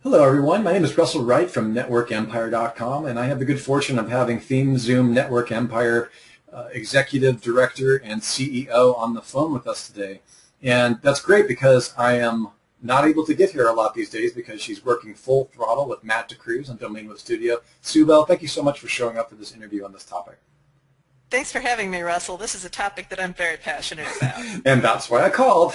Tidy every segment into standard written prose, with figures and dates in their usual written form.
Hello everyone, my name is Russell Wright from networkempire.com, and I have the good fortune of having ThemeZoom Network Empire Executive Director and CEO on the phone with us today. And that's great because I am not able to get here a lot these days because she's working full throttle with Matt DeCruz on Domain Web Studio. Sue Bell, thank you so much for showing up for this interview on this topic. Thanks for having me, Russell. This is a topic that I'm very passionate about. And that's why I called.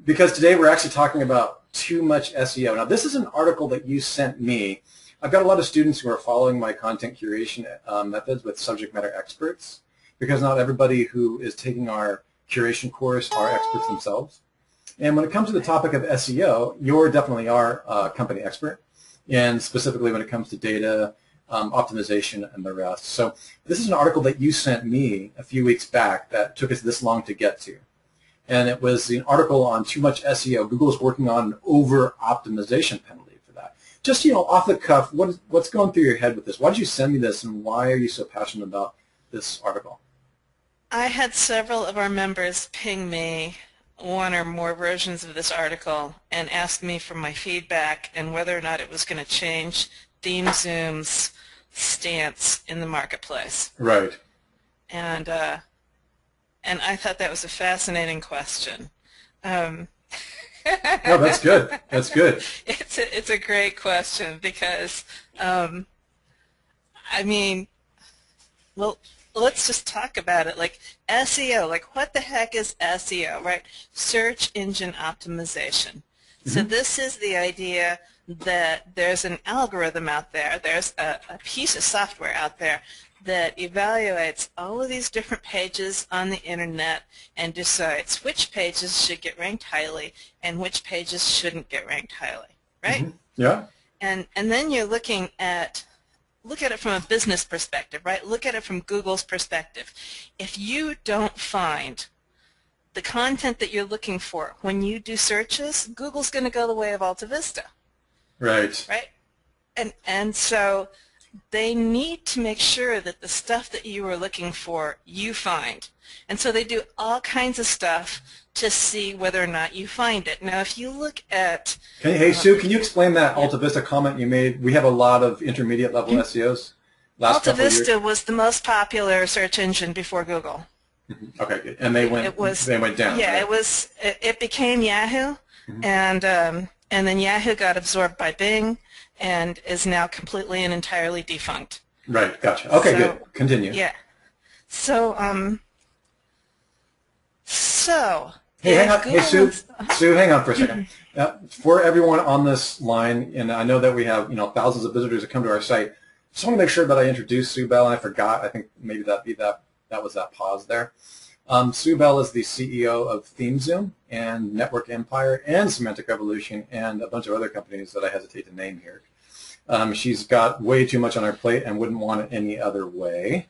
because today we're actually talking about too much SEO. Now, this is an article that you sent me. I've got a lot of students who are following my content curation methods with subject matter experts, because not everybody who is taking our curation course are experts themselves. And when it comes to the topic of SEO, you're definitely our company expert, and specifically when it comes to data, optimization, and the rest. So this is an article that you sent me a few weeks back that took us this long to get to. And it was an article on too much SEO. Google is working on an over-optimization penalty for that. Just, off the cuff, what's going through your head with this? Why did you send me this, and why are you so passionate about this article? I had several of our members ping me one or more versions of this article and ask me for my feedback and whether or not it was going to change ThemeZoom's stance in the marketplace. Right. And I thought that was a fascinating question. No, that's good. That's good. It's a great question because, I mean, well, let's just talk about it. Like SEO, like what the heck is SEO, right? Search engine optimization. Mm-hmm. So this is the idea that there's an algorithm out there, there's a piece of software out there that evaluates all of these different pages on the internet and decides which pages should get ranked highly and which pages shouldn't get ranked highly, right? Mm-hmm. Yeah. And then you're look at it from a business perspective, right? Look at it from Google's perspective. If you don't find the content that you're looking for when you do searches, Google's going to go the way of Alta Vista. Right. Right? And so they need to make sure that the stuff that you are looking for, you find. And so they do all kinds of stuff to see whether or not you find it. Now, if you look at... Hey, Sue, can you explain that Alta Vista comment you made? We have a lot of intermediate level SEOs. Alta Vista was the most popular search engine before Google. Okay, good. And they went down. Yeah, right? It became Yahoo, and then Yahoo got absorbed by Bing, and is now completely and entirely defunct. Right, gotcha. Okay, good. Continue. Yeah. So, Hey, hang on. Hey, Sue. Sue, hang on for a second. For everyone on this line, and I know that we have thousands of visitors that come to our site. Just want to make sure that I introduce Sue Bell, and I forgot. I think maybe that was that pause there. Sue Bell is the CEO of ThemeZoom and Network Empire and Semantic Revolution and a bunch of other companies that I hesitate to name here. She's got way too much on her plate and wouldn't want it any other way.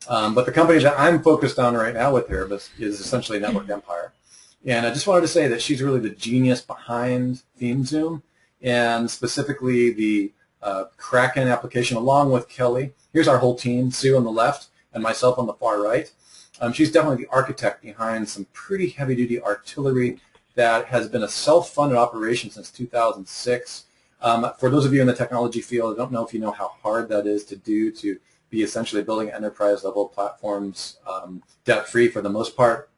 But the company that I'm focused on right now with her is essentially Network Empire. And I just wanted to say that she's really the genius behind ThemeZoom, and specifically the Kraken application along with Kelly. Here's our whole team, Sue on the left and myself on the far right. She's definitely the architect behind some pretty heavy-duty artillery that has been a self-funded operation since 2006. For those of you in the technology field, I don't know if you know how hard that is to do, to be essentially building enterprise-level platforms debt-free for the most part.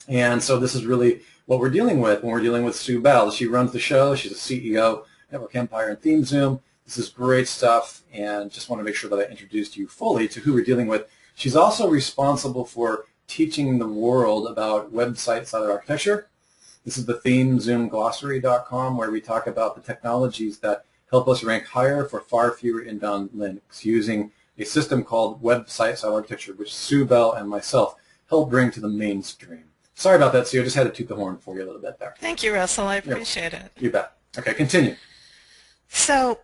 And so this is really what we're dealing with when we're dealing with Sue Bell. She runs the show. She's a CEO, Network Empire, and ThemeZoom. This is great stuff, and just want to make sure that I introduced you fully to who we're dealing with. She's also responsible for teaching the world about website-side architecture. This is the ThemeZoomGlossary.com, where we talk about the technologies that help us rank higher for far fewer inbound links using a system called website-side architecture, which Sue Bell and myself help bring to the mainstream. Sorry about that, Sue. I just had to toot the horn for you a little bit there. Thank you, Russell. I appreciate it. You bet. Okay, continue. So,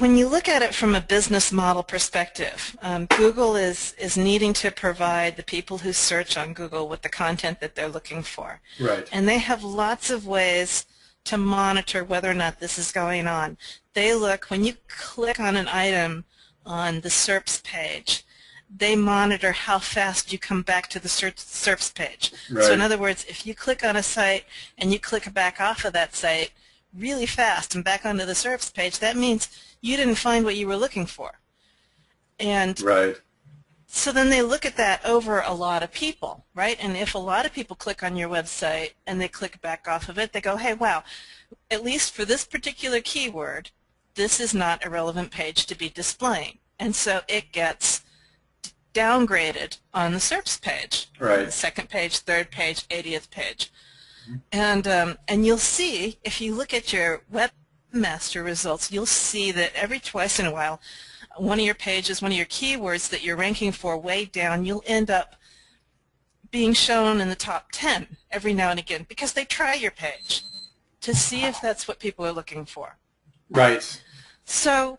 when you look at it from a business model perspective, Google is needing to provide the people who search on Google with the content that they're looking for. Right. And they have lots of ways to monitor whether or not this is going on. They look, when you click on an item on the SERPs page, they monitor how fast you come back to the SERPs page. Right. So in other words, if you click on a site and you click back off of that site, really fast and back onto the SERPs page, that means you didn't find what you were looking for. And right. So then they look at that over a lot of people, right? And if a lot of people click on your website and they click back off of it, they go, hey, wow, at least for this particular keyword, this is not a relevant page to be displaying. And so it gets downgraded on the SERPs page, right. The second page, third page, 80th page. And you'll see, if you look at your webmaster results, you'll see that every twice in a while, one of your pages, one of your keywords that you're ranking for way down, you'll end up being shown in the top 10 every now and again because they try your page to see if that's what people are looking for. Right. So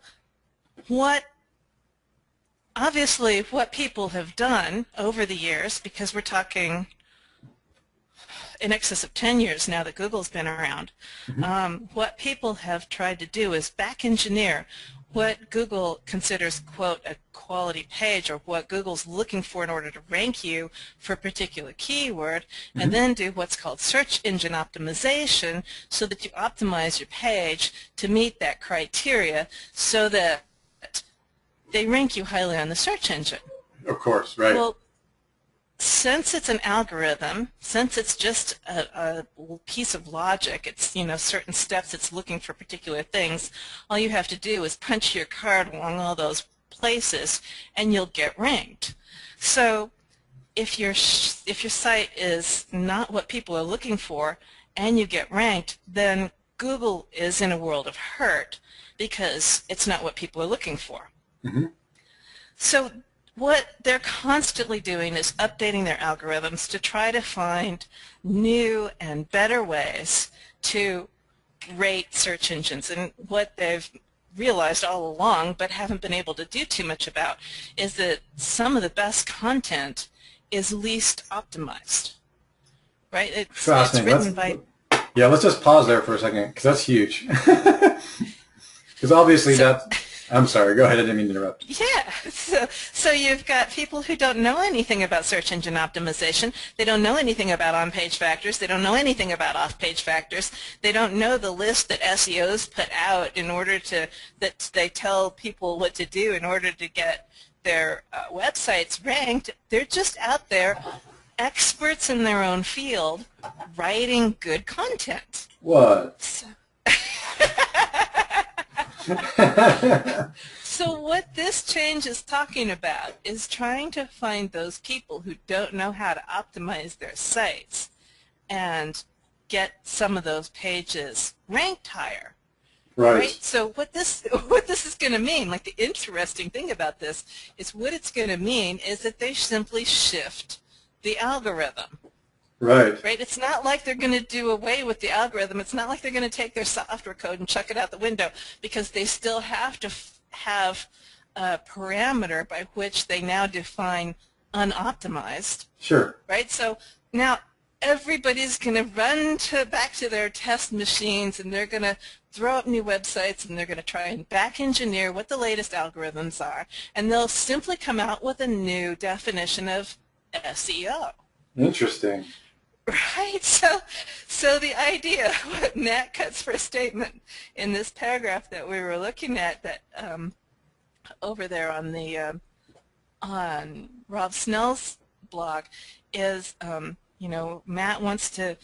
obviously what people have done over the years, because we're talking in excess of 10 years now that Google's been around, what people have tried to do is back engineer what Google considers, quote, a quality page, or what Google's looking for in order to rank you for a particular keyword, and then do what's called search engine optimization so that you optimize your page to meet that criteria so that they rank you highly on the search engine. Of course, right. Well, since it's an algorithm, since it's just a piece of logic, it's, certain steps, it's looking for particular things, all you have to do is punch your card along all those places and you'll get ranked. So if your site is not what people are looking for and you get ranked, then Google is in a world of hurt because it's not what people are looking for. So what they're constantly doing is updating their algorithms to try to find new and better ways to rate search engines. And what they've realized all along, but haven't been able to do too much about, is that some of the best content is least optimized. Right? It's written by... Yeah, let's just pause there for a second, because that's huge. Because obviously I'm sorry, go ahead, I didn't mean to interrupt. Yeah, so you've got people who don't know anything about search engine optimization. They don't know anything about on-page factors. They don't know anything about off-page factors. They don't know the list that SEOs put out in order that they tell people what to do in order to get their websites ranked. They're just out there, experts in their own field, writing good content. What? So what this change is talking about is trying to find those people who don't know how to optimize their sites and get some of those pages ranked higher. Right? So what this is going to mean, like the interesting thing about this is what it's going to mean is that they simply shift the algorithm. Right. Right? It's not like they're going to do away with the algorithm. It's not like they're going to take their software code and chuck it out the window, because they still have to have a parameter by which they now define unoptimized. Sure. Right? So now everybody's going to run back to their test machines, and they're going to throw up new websites, and they're going to try and back engineer what the latest algorithms are, and they'll simply come out with a new definition of SEO. Interesting. Right, so the idea, what Nat Cut's first statement in this paragraph that we were looking at, that over there on the on Rob Snell's blog, is Matt wants to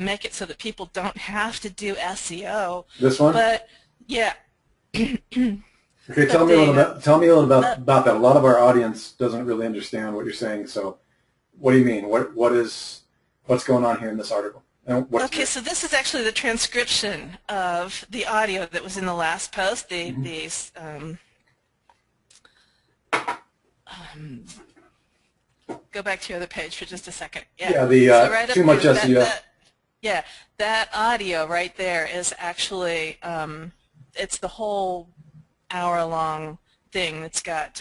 make it so that people don't have to do SEO. This one? But yeah. Okay, tell me a little about that. A lot of our audience doesn't really understand what you're saying. So, what do you mean? What's going on here in this article? Okay, so this is actually the transcription of the audio that was in the last post. Go back to your other page for just a second. Yeah, the too much SEO. That audio right there is actually it's the whole hour-long thing. It's got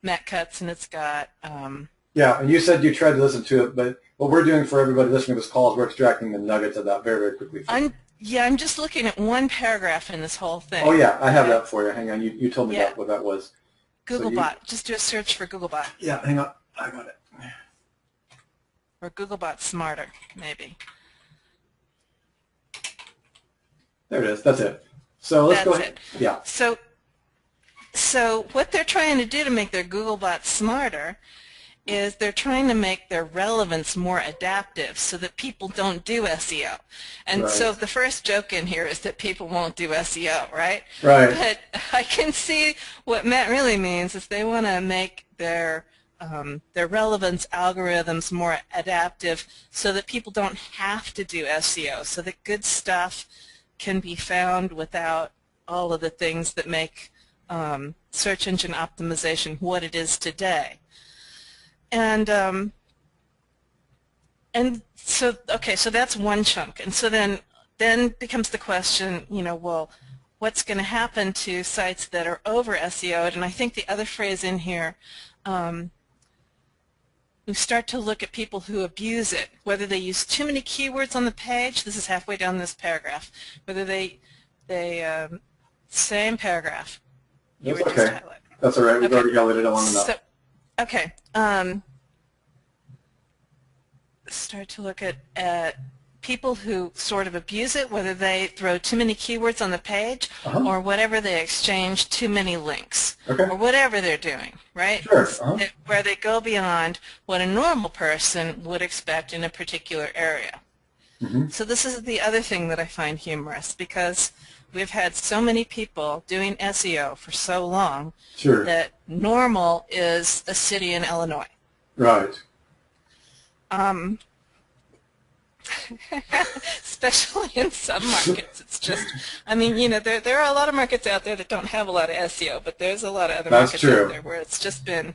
Matt Cutts, and it's got yeah, and you said you tried to listen to it, but what we're doing for everybody listening to this call is we're extracting the nuggets of that very, very quickly. I'm just looking at one paragraph in this whole thing. Oh yeah, I have that for you. Hang on, you told me what that was. Googlebot. Just do a search for Googlebot. Yeah, hang on, I got it. Or Googlebot Smarter, maybe. There it is. That's it. So let's go ahead. Yeah. So what they're trying to do to make their Googlebot smarter is they're trying to make their relevance more adaptive so that people don't do SEO. And so the first joke in here is that people won't do SEO, right? Right. But I can see what Matt really means is they want to make their relevance algorithms more adaptive so that people don't have to do SEO, so that good stuff can be found without all of the things that make search engine optimization what it is today. And so okay, so that's one chunk, and so then becomes the question, you know, well, what's going to happen to sites that are over SEO'd? And I think the other phrase in here, we start to look at people who abuse it, whether they use too many keywords on the page. This is halfway down this paragraph. Whether they same paragraph. That's okay. That's all right. We've already highlighted it long enough. So, okay. Start to look at people who sort of abuse it, whether they throw too many keywords on the page or whatever they exchange too many links or whatever they're doing, right? Sure. Where they go beyond what a normal person would expect in a particular area. So this is the other thing that I find humorous, because we've had so many people doing SEO for so long that normal is a city in Illinois. Right. Especially in some markets. It's just, I mean, you know, there are a lot of markets out there that don't have a lot of SEO, but there's a lot of other markets out there where it's just been,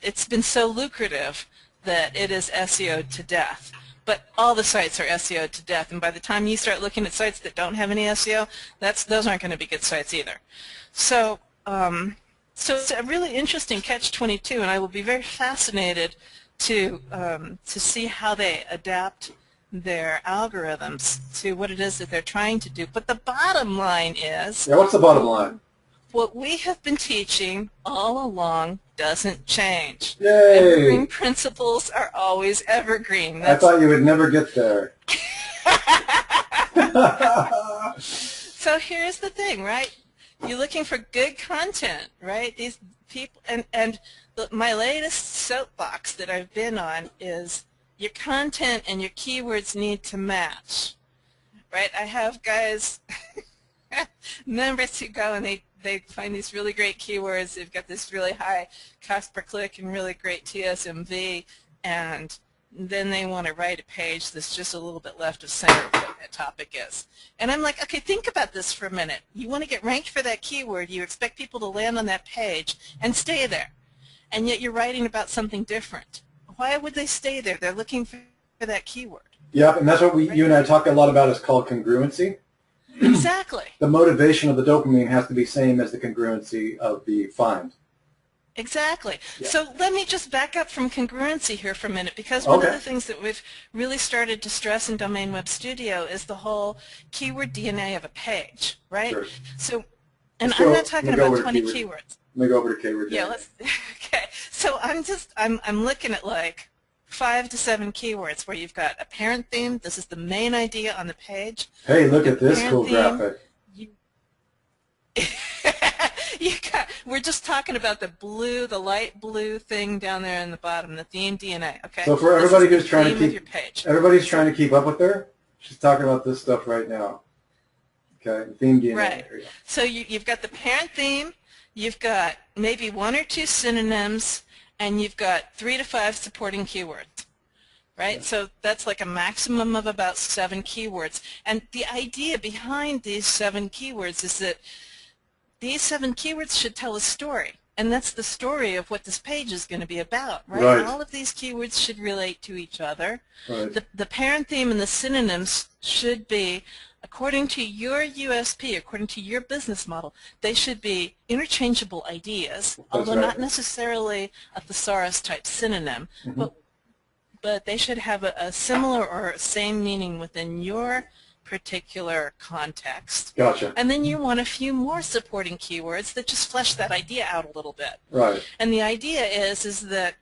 it's been so lucrative that it is SEO to death. But all the sites are SEO to death, and by the time you start looking at sites that don't have any SEO, those aren't going to be good sites either. So, so it's a really interesting catch-22, and I will be very fascinated to see how they adapt their algorithms to what it is that they're trying to do. But the bottom line is... Yeah, what's the bottom line? What we have been teaching all along doesn't change. Yay! Evergreen principles are always evergreen. I thought you would never get there. So here's the thing, right? You're looking for good content, right? These people, and my latest soapbox that I've been on is your content and your keywords need to match, right? I have guys, members who go and they find these really great keywords. They've got this really high cost per click and really great TSMV, and then they want to write a page that's just a little bit left of center of what that topic is. And I'm like, okay, think about this for a minute. You want to get ranked for that keyword. You expect people to land on that page and stay there, and yet you're writing about something different. Why would they stay there? They're looking for that keyword. Yeah, and that's what you and I talk a lot about, is called congruency. Exactly. The motivation of the dopamine has to be same as the congruency of the find. Exactly. Yeah. So let me just back up from congruency here for a minute, because one of the things that we've really started to stress in Domain Web Studio is the whole keyword DNA of a page, right? Sure. So, and I'm not talking about 20 keywords. Let me go over to keyword DNA. Yeah, let's, okay. So I'm looking at like 5 to 7 keywords where you've got a parent theme. This is the main idea on the page. Hey, look at this cool graphic. We're just talking about the light blue thing down there in the bottom, the theme DNA. Okay. So for everybody who's trying to keep, everybody's trying to keep up with her, she's talking about this stuff right now. Okay, theme DNA. Right. So you've got the parent theme, you've got maybe 1 or 2 synonyms, and you've got 3 to 5 supporting keywords. Right? Yeah. So that's like a maximum of about 7 keywords. And the idea behind these 7 keywords is that these 7 keywords should tell a story, and that's the story of what this page is going to be about, right? All of these keywords should relate to each other. Right. The parent theme and the synonyms should be, according to your USP, according to your business model, they should be interchangeable ideas, although not necessarily a thesaurus-type synonym, but they should have a similar or same meaning within your particular context. Gotcha. And then you want a few more supporting keywords that just flesh that idea out a little bit. Right. And the idea is that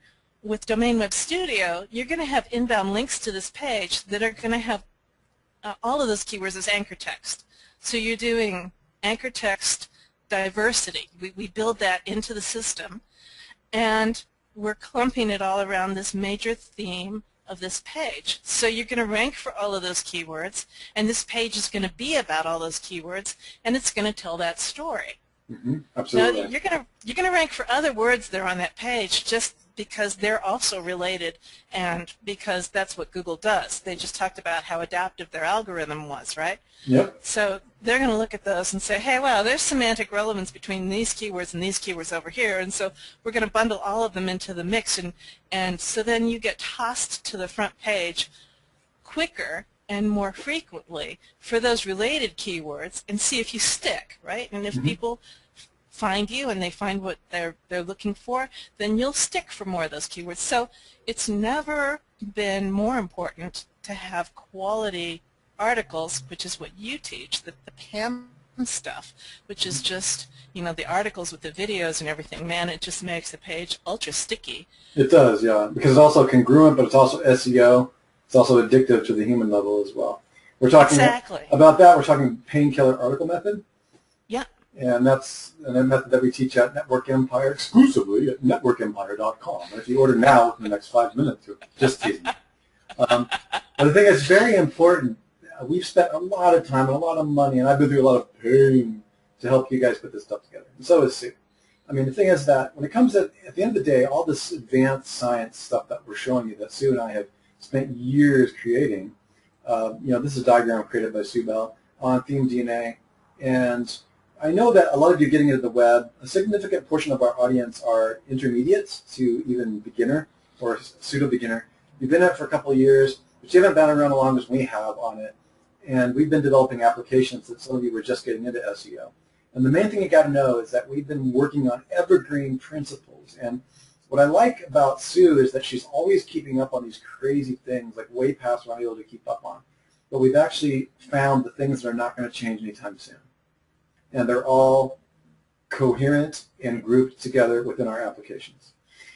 with Domain Web Studio, you're going to have inbound links to this page that are going to have all of those keywords as anchor text. So you're doing anchor text diversity. We build that into the system, and we're clumping it all around this major theme of this page. So you're going to rank for all of those keywords, and this page is going to be about all those keywords, and it's going to tell that story. Absolutely. Now you're going to rank for other words that are on that page just because they're also related, and because that's what Google does. They just talked about how adaptive their algorithm was, right? Yep. So they're going to look at those and say, hey, wow, there's semantic relevance between these keywords and these keywords over here, and so we're going to bundle all of them into the mix, and so then you get tossed to the front page quicker and more frequently for those related keywords, and see if you stick, right? And if people find you and they find what they're looking for, then you'll stick for more of those keywords. So it's never been more important to have quality articles, which is what you teach, the PAM stuff, which is just, you know, the articles with the videos and everything. Man, it just makes the page ultra sticky. It does, yeah, because it's also congruent, but it's also SEO. It's also addictive to the human level as well. We're talking about that. We're talking painkiller article method. Yeah. And that's a method that we teach at Network Empire exclusively at networkempire.com. And if you order now in the next 5 minutes, just teasing. But the thing is very important. We've spent a lot of time and a lot of money, and I've been through a lot of pain to help you guys put this stuff together. And so is Sue. I mean, the thing is that when it comes at the end of the day, all this advanced science stuff that we're showing you, that Sue and I have spent years creating, you know, this is a diagram created by Sue Bell on Theme DNA, and I know that a lot of you getting into the web, a significant portion of our audience are intermediates to even beginner or pseudo-beginner. You've been at it for a couple of years, but you haven't been around as long as we have on it. And we've been developing applications that some of you were just getting into SEO. And the main thing you got to know is that we've been working on evergreen principles. And what I like about Sue is that she's always keeping up on these crazy things, like way past what I'm able to keep up on. But we've actually found the things that are not going to change anytime soon. And they're all coherent and grouped together within our applications.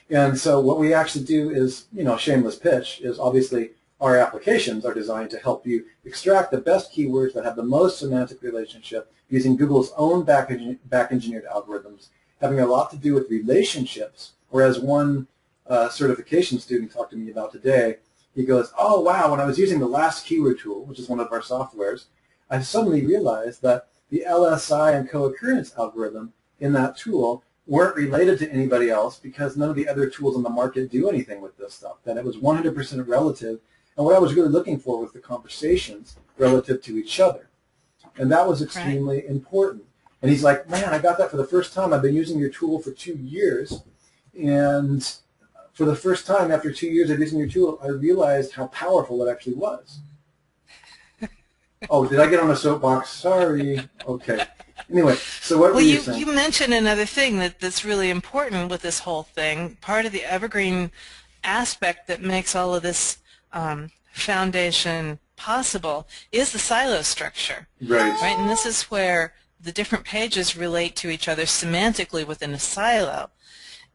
And so what we actually do is, you know, shameless pitch, is obviously our applications are designed to help you extract the best keywords that have the most semantic relationship using Google's own back-engineered algorithms, having a lot to do with relationships. Whereas one certification student talked to me about today, he goes, oh, wow, when I was using the last keyword tool, which is one of our softwares, I suddenly realized that the LSI and co-occurrence algorithm in that tool weren't related to anybody else because none of the other tools on the market do anything with this stuff, that it was 100% relative. And what I was really looking for was the conversations relative to each other. And that was extremely important. And he's like, man, I got that for the first time. I've been using your tool for 2 years. And for the first time after 2 years of using your tool, I realized how powerful it actually was. Oh, did I get on a soapbox? Sorry. Okay. Anyway, so what were you saying? You mentioned another thing that's really important with this whole thing. Part of the evergreen aspect that makes all of this foundation possible is the silo structure. Right. And this is where the different pages relate to each other semantically within a silo.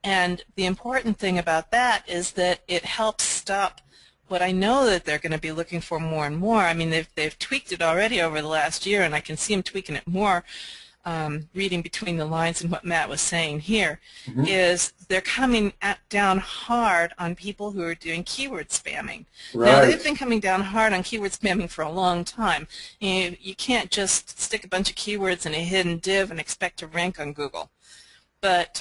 And the important thing about that is that it helps stop what I know that they're going to be looking for more and more. I mean, they've tweaked it already over the last year, and I can see them tweaking it more, reading between the lines and what Matt was saying here, is they're coming down hard on people who are doing keyword spamming. Right. Now, they've been coming down hard on keyword spamming for a long time. You can't just stick a bunch of keywords in a hidden div and expect to rank on Google. But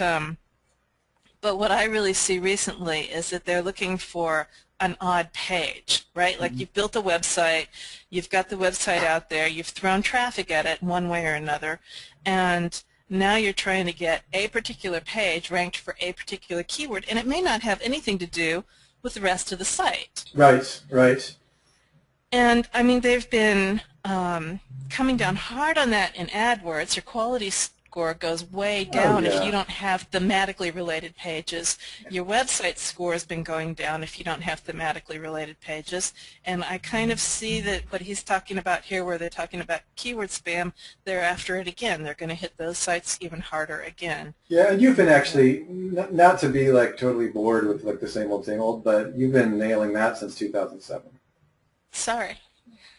what I really see recently is that they're looking for an odd page, right? Like you've built a website, you've got the website out there, you've thrown traffic at it one way or another, and now you're trying to get a particular page ranked for a particular keyword, and it may not have anything to do with the rest of the site. Right, right. And, I mean, they've been coming down hard on that in AdWords. Your quality score goes way down if you don't have thematically related pages. Your website score has been going down if you don't have thematically related pages. And I kind of see that what he's talking about here, where they're talking about keyword spam, they're after it again. They're going to hit those sites even harder again. Yeah, and you've been actually, not to be like totally bored with like the same old, but you've been nailing that since 2007. Sorry.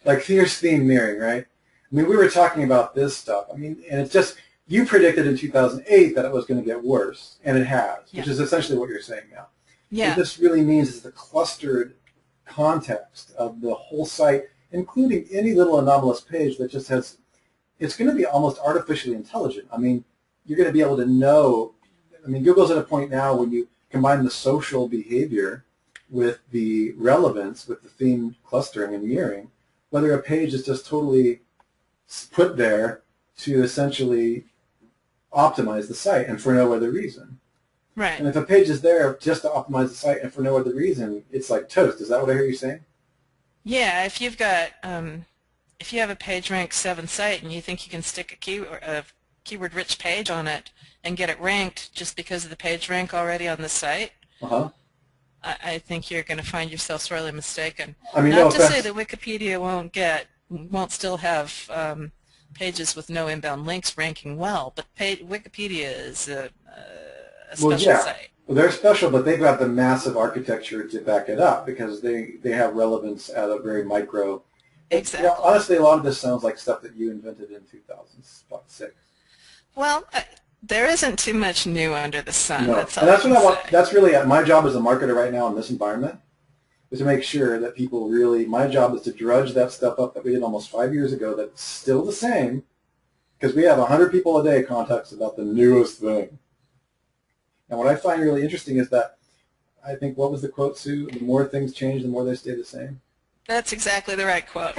Like here's theme mirroring, right? I mean, we were talking about this stuff. I mean, and it's just, you predicted in 2008 that it was going to get worse, and it has, which is essentially what you're saying now. Yeah. What this really means is the clustered context of the whole site, including any little anomalous page that just has, it's going to be almost artificially intelligent. I mean, you're going to be able to know, I mean, Google's at a point now when you combine the social behavior with the relevance, with the theme clustering and mirroring, whether a page is just totally put there to essentially optimize the site and for no other reason. Right. And if a page is there just to optimize the site and for no other reason, it's like toast. Is that what I hear you saying? Yeah, if you've got, if you have a PageRank 7 site and you think you can stick a keyword-rich page on it and get it ranked just because of the PageRank already on the site, I think you're going to find yourself sorely mistaken. I mean, not to say that Wikipedia won't still have pages with no inbound links ranking well, but Wikipedia is a special site. Well, they're special, but they've got the massive architecture to back it up because they have relevance at a very micro. Exactly. You know, honestly, a lot of this sounds like stuff that you invented in 2006. Well, there isn't too much new under the sun. No. That's all and that's what I want. say. That's really my job as a marketer right now in this environment, is to make sure that people really, my job is to drudge that stuff up that we did almost 5 years ago that's still the same, because we have 100 people a day contact us about the newest thing. And what I find really interesting is that, I think, what was the quote, Sue? The more things change, the more they stay the same. That's exactly the right quote.